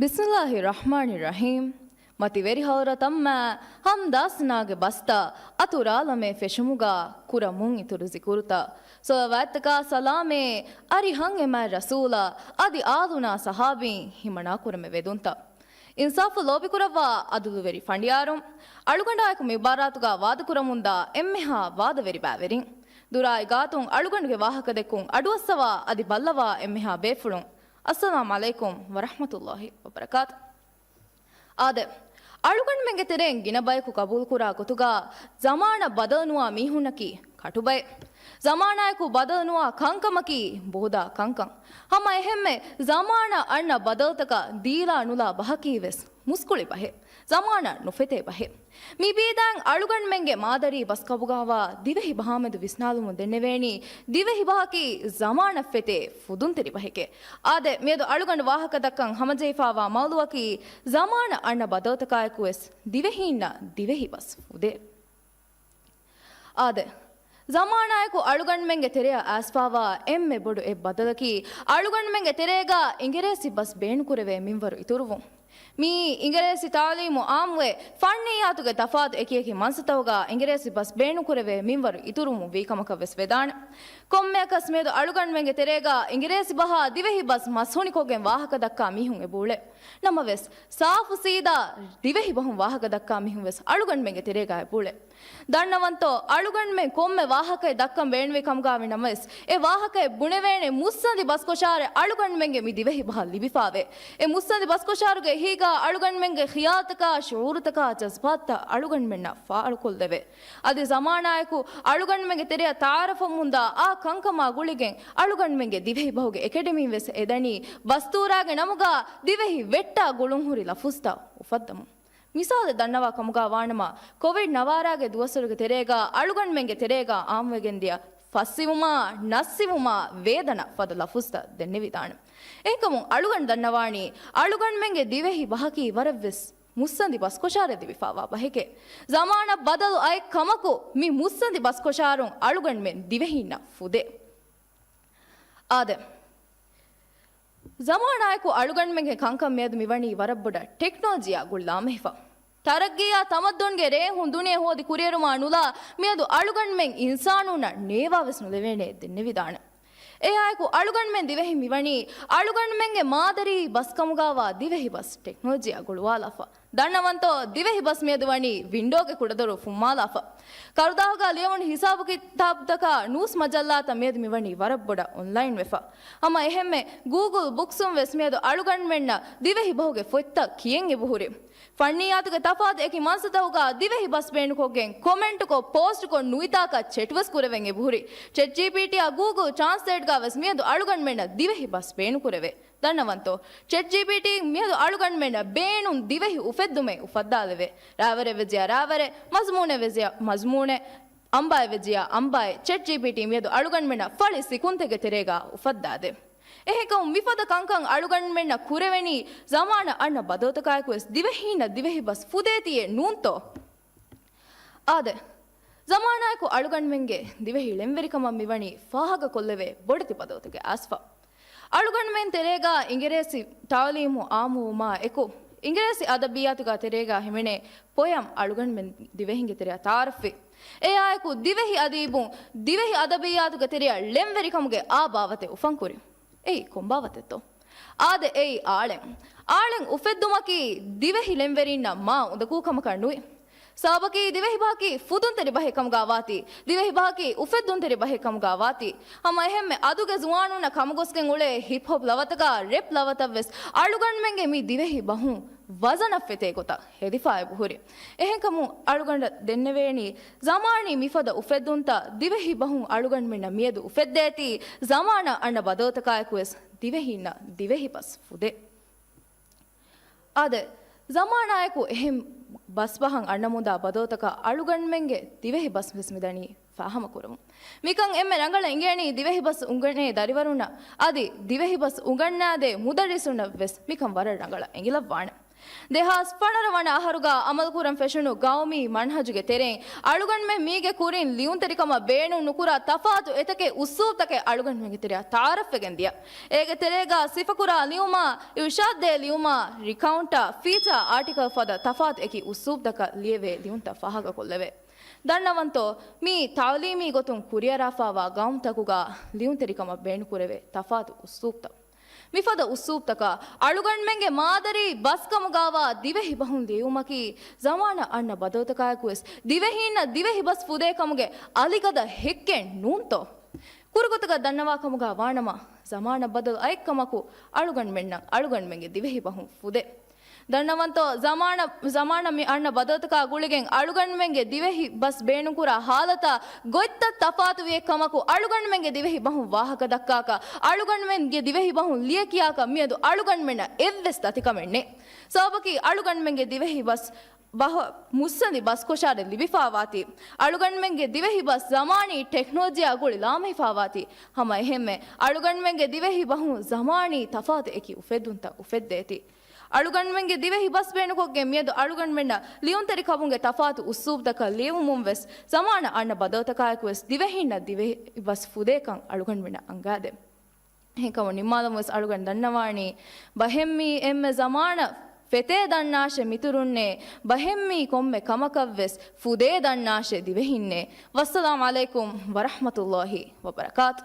ಬಿಸ್ಮಿಲ್ಲಾಹಿರ್ರಹ್ಮಾನಿರ್ರಹೀಂ ಮತಿವೆರಿ ಹೌರ ತಮ್ಮ ಹಮ್ದಾಸ್ನಾಗೆ ಬಸ್ತ ಅತುರಾಲಮೆ ಫೆಶಮುಗ ಕುರಮುಂ ಇತುರು ಜಿಕುರುತ ಸೊಲವಾತ್ತಕ ಸಲಾಮೆ ಅರಿ ಹಂ ಎಮ ರಸೂಲ ಅದಿ ಆದುನಾ ಸಹಾಬಿ ಹಿಮನಾ ಕುರಮೆ ವೆದುಂತ ಇನ್ಸಾಫು ಲೋಬಿಕುರವ್ವ ಅದುಲುವೆರಿ ಫಂಡಿಯಾರುಂ ಅಳುಗಂಡಾಯಕು ಮಿಬಾರಾತುಗ ವಾದಕುರಮುಂದ ಎಮ್ಮೆಹ ವಾದವೆರಿ ಬ್ಯಾವೆರಿಂ ದುರಾಯಿ ಗಾತುಂ ಅಳುಗಂಡುಗೆ ವಾಹಕ ದೆಕ್ಕುಂ ಅಡುವස්සವ ಅದಿ ಬಲ್ಲವ ಎಮ್ಮೆಹ ಬೇಫುಳುಂ ಅಸ್ಸಲಾಮು ಅಲೈಕುಂ ವರಹಮತುಲ್ಲಾಹಿ ವಬರಕಾತ್ ಆದೆ ಅಳುಗಂಡು ಮೆಂಗೆ ತೆರೆಂ ಗಿನ ಬಯಕು ಕಬೂಲ್ ಕುರಾ ಗೊತುಗ ಜಮಾನ ಬದಲನುವ ಮೀಹುನಕಿ ಕಟುಬೈ ಜಮಾನಾಯಕು ಬದಲನುವ ಕಂಕಮಕಿ ಬೋದಾ ಕಂಕಂ ಹಮ ಎಹೆಮ್ಮೆ ಜಮಾನ ಅಣ್ಣ ಬದಲ್ತಕ ದೀಲಾ ನುಲಾ ಬಹಕೀವೆಸ್ ಮುಸ್ಕುಳಿ ಬಹೆ ಜಮಾನ ನುಫೆತೆ ಬಹೆ ಮಿ ಬೀದಾಂ ಅಳುಗಂಡು ಮೆಂಗೆ ಮಾದರಿ ಬಸ್ಕಬುಗಾವ ದಿವೆಹಿ ಬಹಾಮೆದು ವಿಸ್ನಾಲುಮು ದೆನ್ನೆವೇಣಿ ದಿವೆಹಿ ಬಹಕಿ ಜಮಾನ ಫೆತೆ ಫುದುಂತೆರಿ ಬಹೆಕೆ ಆದೆ ಮೇದು ಅಳುಗಂಡು ವಾಹಕ ದಕ್ಕಂ ಹಮಜೈಫಾವ ಮೌಲುವಕಿ ಜಮಾನ ಅಣ್ಣ ಬದಲ್ತಕಾಯಕು ಎಸ್ ದಿವೆಹಿನ್ನ ದಿವೆಹಿ ಬಸ್ ಫುದೆ ಆದೆ ಜಮಾನಾಯಕು ಅಳುಗಂಡು ಮೆಂಗೆ ತೆರೆಯ ಆಸ್ಫಾವ ಎಮ್ಮೆ ಬೊಡು ಎ ಬದಲಕಿ ಅಳುಗಂಡು ಮೆಂಗೆ ತೆರೆಗ ಇಂಗೆರೇಸಿ ಬಸ್ ಬೇಣುಕುರೆವೆ ಮಿಂವರು ಇತುರುವು ಮೀ ಇಂಗೆರೇಸಿ ತಾಲೀಮು ಆಮ್ವೆ ಫಣ್ಣಿಯಾತುಗೆ ತಫಾತ್ ಎಕಿಯಕಿ ಮನ್ಸತವಗ ಇಂಗೆರೇಸಿ ಬಸ್ ಬೇಣುಕುರೆವೆ ಮಿಂವರು ಇತುರುಮು ವೀಕಮಕವೆಸ್ ವೆದಾಣ ಕೊಮ್ಮೆಕಸ್ ಮೇದು ಅಳುಗಂಡು ಮೆಂಗೆ ತೆರೆಗ ಇಂಗೆರೇಸಿ ಬಹ ದಿವೆಹಿ ಬಸ್ ಮಸ್ಹುಣಿಕೋಗೆನ್ ವಾಹಕ ದಕ್ಕಾ ಮಿಹುಂ ಎಬೂಳೆ ನಮ್ಮವೆಸ್ ಸಾಫು ಸೀದಾ ದಿವೆಹಿ ಬಹುಂ ವಾಹಕ ದಕ್ಕಾ ಮಿಹುಂ ವೆಸ್ ಅಳುಗಂಡು ಮೆಂಗೆ ತೆರೆಗ ಎಬೂಳೆ ದಣ್ಣವಂತೋ ಅಳುಗಂಡು ಮೆಂ ಕೊಮ್ಮೆ ವಾಹಕ ದಕ್ಕಂ ಬೇಣುವೆ ಕಮ್ಗಾವಿ ನಮವೆಸ್ ಎ ವಾಹಕ ಬುಣೆವೇಣೆ ಮುಸ್ಸಂದಿ ಬಸ್ಕೊಶಾರೆ ಅಳುಗಂಡು ಮೆಂಗೆ ಮಿ ದಿವೆಹಿ ಬಹ ಲಿಬಿಫಾವೆ ಎ ಮುಸ್ಸಂದಿ ಬಸ್ಕೊಶಾರುಗೆ ಹೀಗ ಅಳುಗಂಡು ಮೆಂಗೆ ಖಿಯಾತಕ ಶೂರುತಕ ಜಜ್ಬಾತ ಅಳುಗಂಡು ಮೆನ್ನ ಫಾಳುಕೊಲ್ದೆವೆ ಅದಿ ಜಮಾನಾಯಕು ಅಳುಗಂಡು ಮೆಂಗೆ ತೆರೆಯ ತಾರಫ ಮುಂದ ಆ ಕಂಕಮ ಗುಳಿಗೆ ಅಳುಗಂಡು ಮೆಂಗೆ ದಿವೆಹಿ ಬಹುಗೆ ಎಕೆಡೆಮಿ ವೆಸ್ ಎದಣಿ ಬಸ್ತೂರಾಗೆ ನಮಗ ದಿವೆಹಿ ವೆಟ್ಟ ಗುಳುಂಹುರಿ ಲಫುಸ್ತ ಉಫದ್ದಮು ಮಿಸಾಲ ದಣ್ಣವ ಕಮುಗಾ ವಾಣಮ ಕೋವಿಡ್ ನವಾರಾಗೆ ದುವಸರುಗೆ ತೆರೆಗ ಅಳುಗಂಡು ಮೆಂಗೆ ತೆರೆಗ ಆಮ್ವೆಗೆಂದಿಯ ಫಸ್ಸಿವುಮ ನಸ್ಸಿವುಮ ವೇದನ ಫದ ಲಫುಸ್ತ ದೆನ್ನೆವಿದಾಣ ಏಕಮು ಅಳುಗಂಡು ದಣ್ಣವಾಣಿ ಅಳುಗಂಡು ಮೆಂಗೆ ದಿವೆಹಿ ಬಹಕಿ ವರವ್ವೆಸ್ ಮುಸ್ಸಂದಿ ಬಸ್ಕೊಶಾರೆ ದಿವಿಫಾವಾ ಬಹೆಕೆ ಜಮಾನ ಬದಲು ಐ ಕಮಕು ಮಿ ಮುಸ್ಸಂದಿ ಬಸ್ಕೊಶಾರು ಅಳುಗಂಡು ಮೆನ್ ದಿವೆಹಿನ್ನ ಫುದೆ ಆದೆ ಜಮಾನಾಯಕು ಅಳುಗಂಡು ಮೆಂಗೆ ಕಂಕಂ ಮೇದು ಮಿವಣಿ ವರಬ್ಬುಡ ಟೆಕ್ನಾಲಜಿಯ ಗುಳ್ಳಾಮೆಹಿಫ ತರಗ್ಗಿಯ ತಮದ್ದೊನ್ಗೆ ರೇ ಹುಂ ದುನಿಯೆ ಹೋದಿ ಕುರಿಯರುಮ ನುಲಾ ಮೇದು ಅಳುಗಂಡು ಮೆಂಗ್ ಇನ್ಸಾನುನ ನೇವಾವೆಸ್ ನುಲೆವೇಣೆ ದೆನ್ನೆವಿದಾಣ ಎ ಆಯಕು ಅಳುಗಂಡು ಮೆನ್ ದಿವೆಹಿ ಮಿವಣಿ ಅಳುಗಂಡು ಮೆಂಗೆ ಮಾದರಿ ಬಸ್ ಕಮುಗಾವ ದಿವೆಹಿ ಬಸ್ ಟೆಕ್ನಾಲಜಿಯ ಗುಳುವಾಲಫ ದಣ್ಣವಂತೋ ದಿವೆಹಿ ಬಸ್ ಮೇದು ವಣಿ ವಿಂಡೋಗೆ ಕುಡದರು ಫುಮ್ಮಾಲಾಫ ಕರುದಾಹಗ ಲಿಯವಣಿ ಹಿಸಾಬು ಕಿತಾಬ್ ತಕ ನೂಸ್ ಮಜಲ್ಲಾತ ಮೇದು ಮಿವಣಿ ವರಬ್ಬುಡ ಆನ್ಲೈನ್ ವೆಫ ಅಮ್ಮ ಎಹೆಮ್ಮೆ ಗೂಗಲ್ ಬುಕ್ಸುಂ ವೆಸ್ ಮೇದು ಅಳುಗಂಡು ಮೆನ್ನ ದಿವೆಹಿ ಬಹುಗೆ ಫೊಯ್ತ ಕಿಯೆಂಗೆ ಬಹುರಿ ಫಣ್ಣಿಯಾತುಗೆ ತಫಾತ್ ಏಕಿ ಮನ್ಸತವುಗ ದಿವೆಹಿ ಬಸ್ ಬೇಣುಕೋಗೆಂ ಕಾಮೆಂಟ್ ಕೋ ಪೋಸ್ಟ್ ಕೋ ನುಯಿತಾಕ ಚೆಟ್ವಸ್ ಕುರೆವೆಂಗೆ ಬಹುರಿ ಚೆಟ್ ಜಿಪಿಟಿ ಆ ಗೂಗಲ್ ಟ್ರಾನ್ಸ್ಲೇಟ್ ಗ ವೆಸ್ ಮೇದು ಅಳುಗಂಡು ಮೆನ್ನ ದಿವೆಹಿ ಬಸ್ ಬೇಣುಕುರೆವೆ ದಣ್ಣವಂತೋ ಚೆಟ್ ಜಿಪಿಟಿ ಮೇದು ಅಳುಗಂಡು ಮೆನ್ನ ಬೇಣು ದಿವೆಹಿ ಉಫೆದ್ದುಮೆ ಉಫದ್ದಾಲೆವೆ ರಾವರೆ ವೆಜಿಯ ರಾವರೆ ಮಜ್ಮೂನೆ ವೆಜಿಯ ಮಜ್ಮೂನೆ ಅಂಬಾಯ್ ವೆಜಿಯ ಅಂಬಾಯ್ ಚೆಟ್ ಜಿಪಿಟಿ ಮೇದು ಅಳುಗಂಡು ಮೆನ್ನ ಫಳಿಸಿ ಕುಂತೆಗೆ ತೆರೆಗ ಉಫದ್ದಾದೆ ಎಹೆಕಂ ಮಿಫದ ಕಂಕಂ ಅಳುಗಂಡು ಮೆನ್ನ ಕುರೆವೆಣಿ ಜಮಾನ ಅಣ್ಣ ಬದೋತಕಾಯಕು ಎಸ್ ದಿವೆಹಿನ ದಿವೆಹಿ ಬಸ್ ಫುದೇತಿಯೇ ನೂಂತೋ ಆದೆ ಜಮಾನಾಯಕು ಅಳುಗಂಡು ಮೆಂಗೆ ದಿವೆಹಿ ಲೆಂವೆರಿಕಮ ಮಿವಣಿ ಫಾಹಗ ಕೊಲ್ಲೆವೆ ಬೊಡತಿ ಬದೋತಗೆ ಆಸ್ಫ ಅಳುಗಂಡು ಮೆನ್ ತೆರೆಗ ಇಂಗೆರೇಸಿ ತಾಲೀಮು ಆಮು ಮಾ ಎಕು ಇಂಗೆರೇಸಿ ಅದಬಿಯಾತುಗ ತೆರೆಗ ಹಿಮೆಣೆ ಪೊಯಂ ಅಳುಗಂಡು ಮೆನ್ ದಿವೆಹಿಂಗೆ ತೆರೆಯ ತಾರಫಿ ಎ ಆಯಕು ದಿವೆಹಿ ಅದೀಬು ದಿವೆಹಿ ಅದಬಿಯಾತುಗ ತೆರೆಯ ಲೆಂವೆರಿಕಮ್ಗೆ ಆ ಬಾವತೆ ಉಫಂಕುರಿ ಏಯ್ ಕೊಂಬಾವತೆತ್ತೋ ಆದೆ ಏಯ್ ಆಳೆಂ ಉಫೆದ್ದುಮಕಿ ದಿವೆಹಿ ಲೆಂವೆರಿನ್ನ ಮಾ ಉದಕೂ ಕಮಕಣ್ಣುಯ್ ಸಾಬಕಿ ದಿವೆಹಿ ಬಾಕಿ ಫುದುಂತೆರಿ ಬಹೆ ಕಮ್ಗಾವಾತಿ ದಿವೆಹಿ ಬಾಕಿ ಉಫೆದ್ದುಂತೆರಿ ಬಹೆ ಕಮ್ಗಾವಾತಿ ಅಮ್ಮ ಎಹೆಮ್ಮೆ ಅದುಗೆ ಜುವಾನುನ ಕಮಗೊಸ್ಗೆ ಉಳೆ ಹಿಪ್ ಹಾಪ್ ಲವತಗ ರೆಪ್ ಲವತವೆಸ್ ಅಳುಗಂಡು ಮೆಂಗೆ ಮಿ ದಿವೆಹಿ ಬಹು ವಜನ ಫೆತೆ ಗೊತ್ತ ಹೆದಿಫಾಯ ಬಹುರಿ ಎಹೆಕಮು ಅಳುಗಂಡ ದೆನ್ನೆವೇಣಿ ಜಮಾನಿ ಮಿಫದ ಉಫೆದ್ದುಂತ ದಿವೆಹಿ ಬಹು ಅಳುಗಂಡು ಮೆನ್ನ ಮಿಯದು ಉಫೆದ್ದೇತಿ ಜಮಾನ ಅಣ್ಣ ಬದೋತಕಾಯಕು ಎಸ್ ದಿವೆಹಿನ್ನ ದಿವೆಹಿ ಬಸ್ ಫುದೆ ಆದೆ ಜಮಾನಾಯಕು ಎಹೆಂ ಬಸ್ ಬಹಂ ಅಣ್ಣ ಮುಂದ ಬದೋತಕ ಅಳುಗಂಡು ಮೆಂಗೆ ದಿವೆಹಿ ಬಸ್ ವಿಸ್ಮಿದಣಿ ಫಾಹಮ ಕುರಮು ಮಿಕಂ ಎಮ್ಮೆ ರಂಗಳ ಇಂಗೇಣಿ ದಿವೆಹಿ ಬಸ್ ಉಂಗಣೆ ದರಿವರುಣ ಅದಿ ದಿವೆಹಿ ಬಸ್ ಉಂಗಣ್ಣಾದೆ ಮುದಡಿಸುಣ ವೆಸ್ ಮಿಕಂ ವರ ರಂಗಳ ಎಂಗಿಲ ವಾಣ දෙහස් පනරවන අහරුග අමල්කුරම් ෆෙෂනු ගෞමී මන්හජුගේ තෙරෙන් අලුගන්මෙ මීගේ කුරින් ලියුන්තරිකම බේනු නුකුරා තෆාතු එතකේ උස්සූතකේ අලුගන්මෙගේ තෙරියා තාරෆ්ගෙන් දිය ඒගේ තෙරේගා සිෆකුරා ලියුමා ඉර්ෂාද්දේ ලියුමා රිකවුන්ටා ෆීචර් ආටිකල් ෆද තෆාතු එකි උස්සූබ්දක ලියවේ ලියුන්ත ෆහග කොල්ලවේ දන්නවන්තෝ මී තාලීමී ගොතුන් කුරියරාෆාවා ගෞම්තකුගා ලියුන්තරිකම බේනු කුරවේ තෆාතු උස්සූබ්ත මිෆද උස්සූබ්තක අලුගන්මෙන්ගේ මාදරී බස්කමුගාවා දිවෙහි බහුන් ලියුමකි ජමාන අන්න බදෝතකායකුස් දිවෙහින්න දිවෙහි බස් ෆුදේකමුගේ අලිගද හෙක්කෙන් නූන්තෝ ಕುರುಗುತಗ ದನ್ನವಾಕಮುಗ ವಾಣಮ ಜಮಾನ ಬದಲು ಐಕ್ಕಮಕು ಅಳುಗಣ್ಮೆಂಗೆ ದಿವೆಹಿ ಬಹು ಫುದೆ ದಣ್ಣವಂತೋ ಜಮಾನ ಮಿ ಅಣ್ಣ ಬದೋತಕ ಗುಳಿಗೆಂ ಅಳುಗಣ್ಮೆಂಗೆ ದಿವೆಹಿ ಬಸ್ ಬೇಣುಕುರ ಹಾಲತ ಗೊತ್ತ ತಫಾತುವೆ ಕಮಕು ಅಳುಗಣ್ಮೆಂಗೆ ದಿವೆಹಿ ಬಹು ವಾಹಕ ದಕ್ಕಾಕ ಅಳುಗಣ್ಮೆಂಗೆ ದಿವೆಹಿ ಬಹು ಲಿಯಕಿಯಾಕ ಮಿಯದು ಅಳುಗಣ್ಮೆಂಡ ಎವ್ವೆಸ್ ತತಿಕಮೆಣ್ಣೆ ಸೋಬಕಿ ಅಳುಗಣ್ಮೆಂಗೆ ದಿವೆಹಿ ಬಸ್ ಬಹ ಮುಸ್ಸಂದಿ ಬಸ್ ಕೊಶಾರೆ ಲಿಬಿಫಾವಾತಿ ಅಳುಗಣ್ಮೆಂಗೆ ದಿವೆಹಿ ಬಸ್ ಜಮಾನಿ ಟೆಕ್ನಾಲಜಿ ಅಗುಳಿ ಲಾಮಿಫಾವಾತಿ ಹಮ ಎಹೆಮ್ಮೆ ಅಳುಗಣ್ಮೆಂಗೆ ದಿವೆಹಿ ಬಹು ಜಮಾನಿ ತಫಾತ್ ಎಕಿ ಉಫೆದ್ದುಂತ ಉಫೆದ್ದೇತಿ ಅಳುಗಣ್ಮೆಂಗೆ ದಿವೆಹಿ ಬಸ್ ಬೇಣುಕೊಗ್ಗೆ ಮಿಯದು ಅಳುಗಣ್ಮೆಂಡ ಲಿಯುಂತರಿ ಕಬುಂಗೆ ತಫಾತು ಉಸ್ಸೂಬ್ದಕ ಲೇವು ಮುಂವೆಸ್ ಜಮಾನ ಅಣ್ಣ ಬದೋತಕಾಯಕುವೆಸ್ ದಿವೆಹಿನ್ನ ದಿವೆಹಿ ಬಸ್ ಫುದೇಕಂ ಅಳುಗಣ್ಮೆಂಡ ಅಂಗಾದೆ ಹೇಕವ ನಿಮ್ಮಾದಮುವೆಸ್ ಅಳುಗಣ್ ದನ್ನವಾಣಿ ಬಹೆಮ್ಮಿ ಎಮ್ಮೆ ಜಮಾನ ಫೆತೆ ದಣ್ಣಾಶೆ ಮಿತುರುನ್ನೆ ಬಹೆಮ್ಮಿ ಕೊಮ್ಮೆ ಕಮಕವ್ವೆಸ್ ಫುದೇ ದಣ್ಣಾಶೆ ದಿವೆಹಿನ್ನೆ ವಸ್ಸಲಾಮ್ ಅಲೈಕುಂ ವರಹಮತುಲ್ಲಾಹಿ ವಬರಕಾತ್